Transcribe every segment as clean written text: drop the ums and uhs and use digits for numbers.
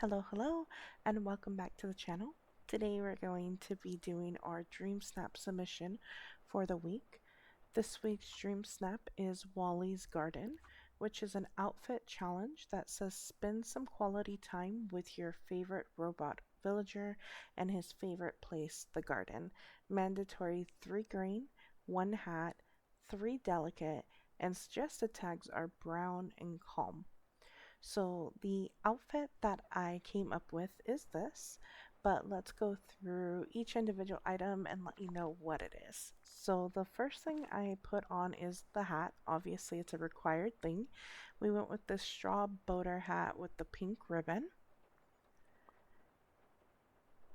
Hello, and welcome back to the channel. Today we're going to be doing our DreamSnap submission for the week. This week's DreamSnap is Wally's Garden, which is an outfit challenge that says spend some quality time with your favorite robot villager and his favorite place, the garden. Mandatory 3 green, 1 hat, 3 delicate, and suggested tags are brown and calm. So the outfit that I came up with is this, but let's go through each individual item and let you know what it is. So the first thing I put on is the hat. Obviously it's a required thing. We went with this straw boater hat with the pink ribbon.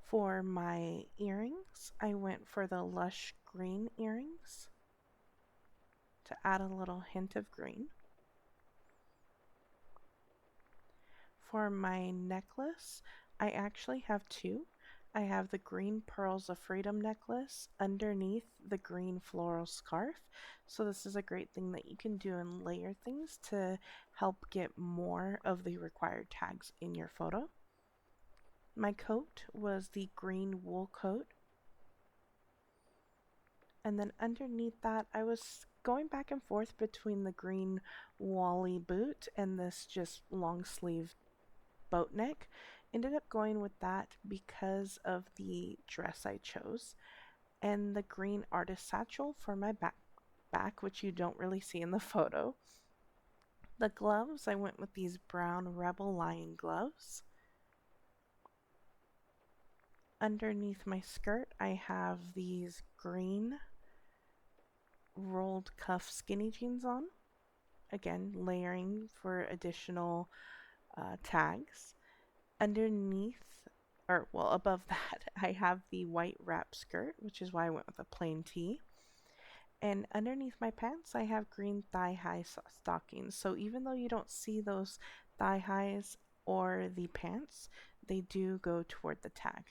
For my earrings, I went for the lush green earrings to add a little hint of green. For my necklace, I actually have two. I have the green pearls of freedom necklace underneath the green floral scarf. So this is a great thing that you can do and layer things to help get more of the required tags in your photo. My coat was the green wool coat. And then underneath that, I was going back and forth between the green Wally boot and this just long sleeve boat neck. Ended up going with that because of the dress I chose, and the green artist satchel for my back, which you don't really see in the photo. The gloves, I went with these brown Rebel Lion gloves. Underneath my skirt, I have these green rolled cuff skinny jeans on. Again, layering for additional tags. Underneath, or well, above that, I have the white wrap skirt, which is why I went with a plain tee. And underneath my pants, I have green thigh-high stockings. So even though you don't see those thigh highs or the pants, they do go toward the tag.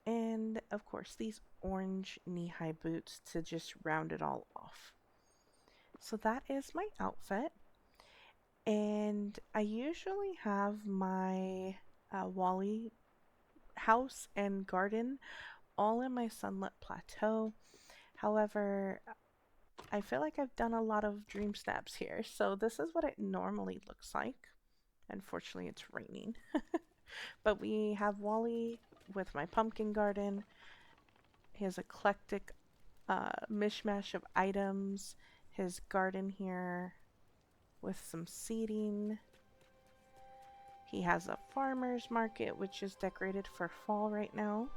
And of course, these orange knee-high boots to just round it all off. So that is my outfit. And I usually have my Wally house and garden all in my sunlit plateau. However, I feel like I've done a lot of dream snaps here, so this is what it normally looks like. Unfortunately, it's raining. But we have Wally with my pumpkin garden, his eclectic mishmash of items, his garden here with some seating. He has a farmer's market, which is decorated for fall right now.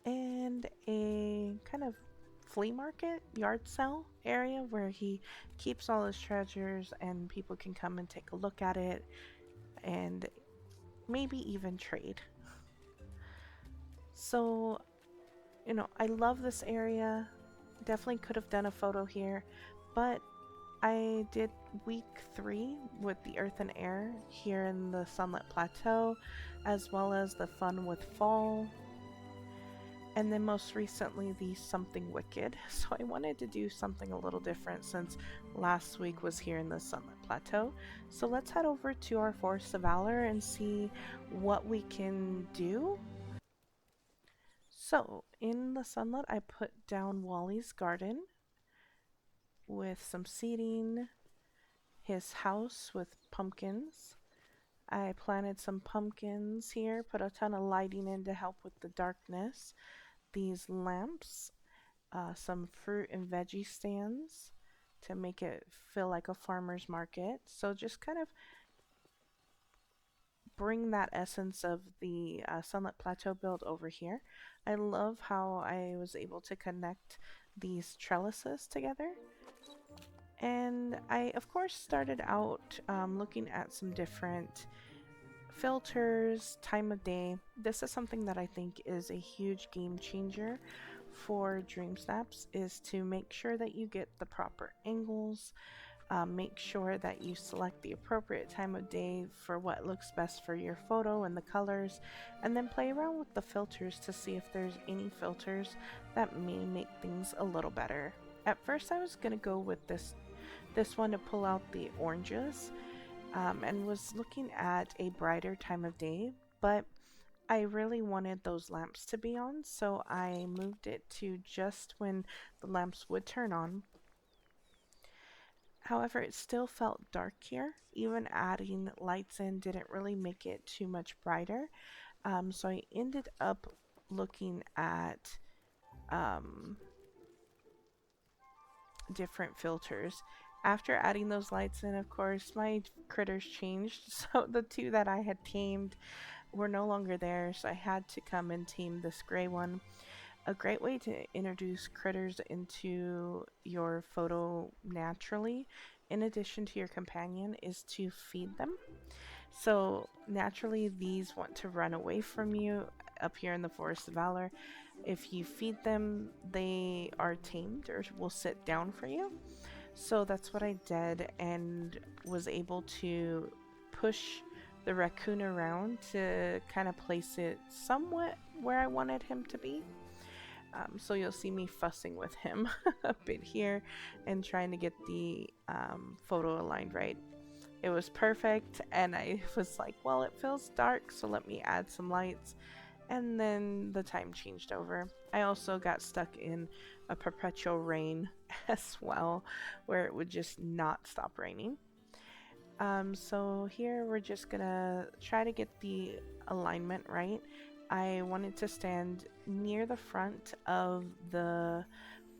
And a kind of flea market, yard sale area where he keeps all his treasures and people can come and take a look at it and maybe even trade. So, I love this area. Definitely could have done a photo here, but I did week 3 with the Earth and Air here in the Sunlit Plateau, as well as the Fun with Fall, and then most recently the Something Wicked. So I wanted to do something a little different since last week was here in the Sunlit Plateau. So let's head over to our Forest of Valor and see what we can do. So in the Sunlit, I put down Wally's garden with some seating, his house with pumpkins. I planted some pumpkins here, put a ton of lighting in to help with the darkness. These lamps, some fruit and veggie stands to make it feel like a farmer's market. So just kind of bring that essence of the Sunlit Plateau build over here. I love how I was able to connect these trellises together. And I, of course, started out looking at some different filters, time of day. This is something that I think is a huge game changer for DreamSnaps, is to make sure that you get the proper angles, make sure that you select the appropriate time of day for what looks best for your photo and the colors, and then play around with the filters to see if there's any filters that may make things a little better. At first I was going to go with this this one to pull out the oranges, and was looking at a brighter time of day, but I really wanted those lamps to be on, so I moved it to just when the lamps would turn on. However, it still felt dark here. Even adding lights in didn't really make it too much brighter. So I ended up looking at um, different filters. After adding those lights in, of course, my critters changed. So the two that I had tamed were no longer there, so I had to come and tame this gray one. A great way to introduce critters into your photo naturally, in addition to your companion, is to feed them. So naturally, these want to run away from you up here in the Forest of Valor. If you feed them, they are tamed or will sit down for you. So that's what I did and was able to push the raccoon around to kind of place it somewhat where I wanted him to be. So you'll see me fussing with him a bit here and trying to get the photo aligned right. It was perfect, and I was like, well, it feels dark, so let me add some lights. And then the time changed over. I also got stuck in a perpetual rain as well, where it would just not stop raining. So here we're just gonna try to get the alignment right. I wanted to stand near the front of the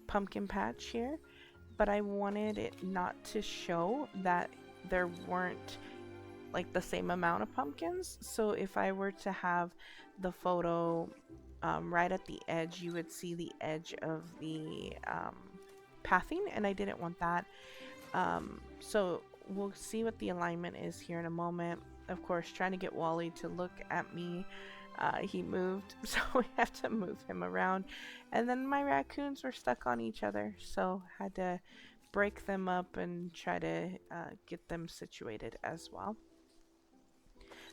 pumpkin patch here, but I wanted it not to show that there weren't like the same amount of pumpkins. So if I were to have the photo right at the edge, you would see the edge of the pathing, and I didn't want that. So we'll see what the alignment is here in a moment. Of course, trying to get Wally to look at me. He moved, so we have to move him around. And then my raccoons were stuck on each other, so had to break them up and try to get them situated as well.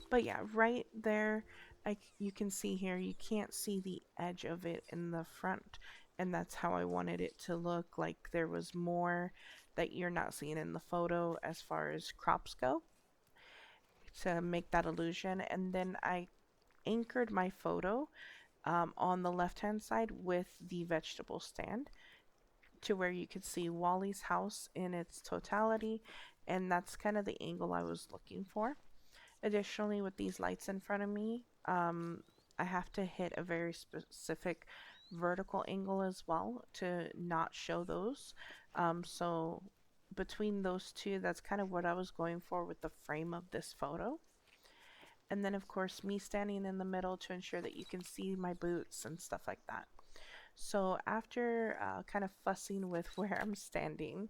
But yeah, right there, you can see here, you can't see the edge of it in the front, and that's how I wanted it to look, like there was more that you're not seeing in the photo as far as crops go to make that illusion. And then I anchored my photo on the left hand side with the vegetable stand to where you could see Wally's house in its totality, and that's kind of the angle I was looking for. Additionally, with these lights in front of me, I have to hit a very specific vertical angle as well to not show those. So between those two, that's kind of what I was going for with the frame of this photo. And then of course me standing in the middle to ensure that you can see my boots and stuff like that. So after kind of fussing with where I'm standing,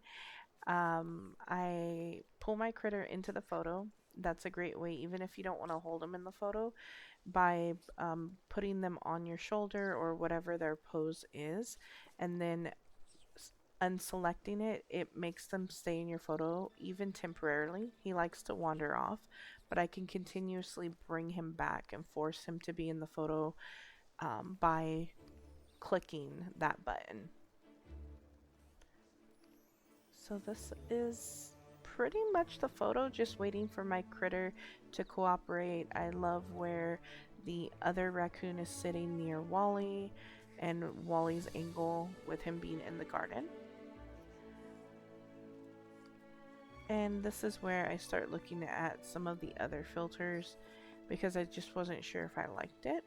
I pull my critter into the photo. That's a great way, even if you don't want to hold them in the photo, by putting them on your shoulder or whatever their pose is, and then unselecting it, it makes them stay in your photo even temporarily. He likes to wander off, but I can continuously bring him back and force him to be in the photo by clicking that button. So this is pretty much the photo, just waiting for my critter to cooperate. I love where the other raccoon is sitting near Wally and Wally's angle with him being in the garden. And this is where I start looking at some of the other filters because I just wasn't sure if I liked it.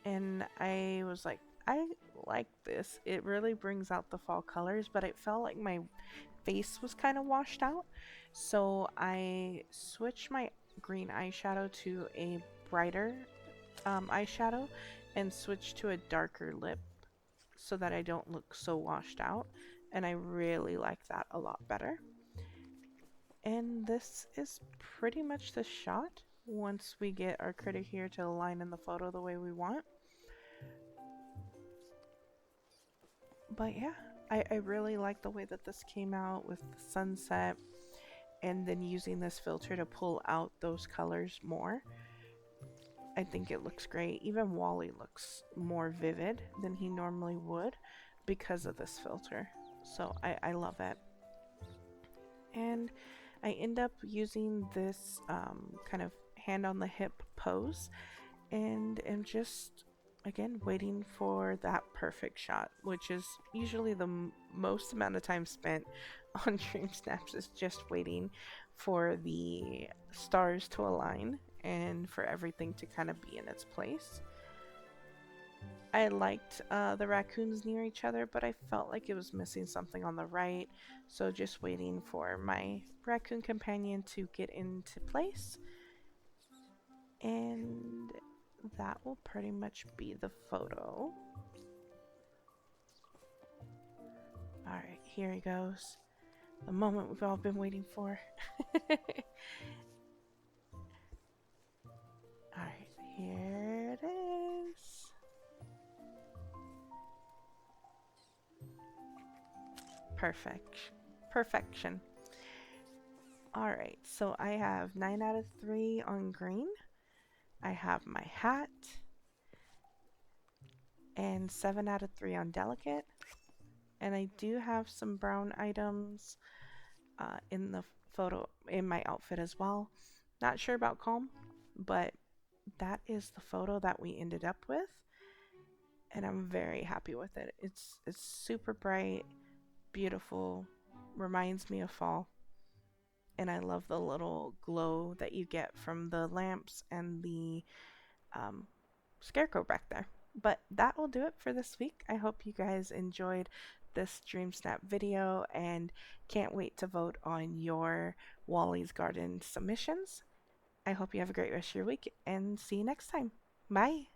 And I was like, I like this. It really brings out the fall colors, but it felt like my face was kind of washed out. So I switched my green eyeshadow to a brighter eyeshadow and switched to a darker lip so that I don't look so washed out. And I really like that a lot better. And this is pretty much the shot once we get our critter here to align in the photo the way we want. But yeah, I really like the way that this came out with the sunset and then using this filter to pull out those colors more. I think it looks great. Even Wally looks more vivid than he normally would because of this filter. So I love it. And I end up using this kind of hand on the hip pose and am just again waiting for that perfect shot, which is usually the most amount of time spent on DreamSnaps is just waiting for the stars to align and for everything to kind of be in its place. I liked the raccoons near each other, but I felt like it was missing something on the right, so just waiting for my raccoon companion to get into place, and that will pretty much be the photo. Alright, here he goes. The moment we've all been waiting for. Alright, here it is. Perfect. Perfection. Alright, so I have 9 out of 3 on green. I have my hat. And 7 out of 3 on delicate. And I do have some brown items in the photo, in my outfit as well. Not sure about calm, but that is the photo that we ended up with. And I'm very happy with it. It's super bright, beautiful, reminds me of fall. And I love the little glow that you get from the lamps and the um, scarecrow back there. But that will do it for this week. I hope you guys enjoyed this DreamSnap video and can't wait to vote on your Wally's Garden submissions. I hope you have a great rest of your week and see you next time. Bye!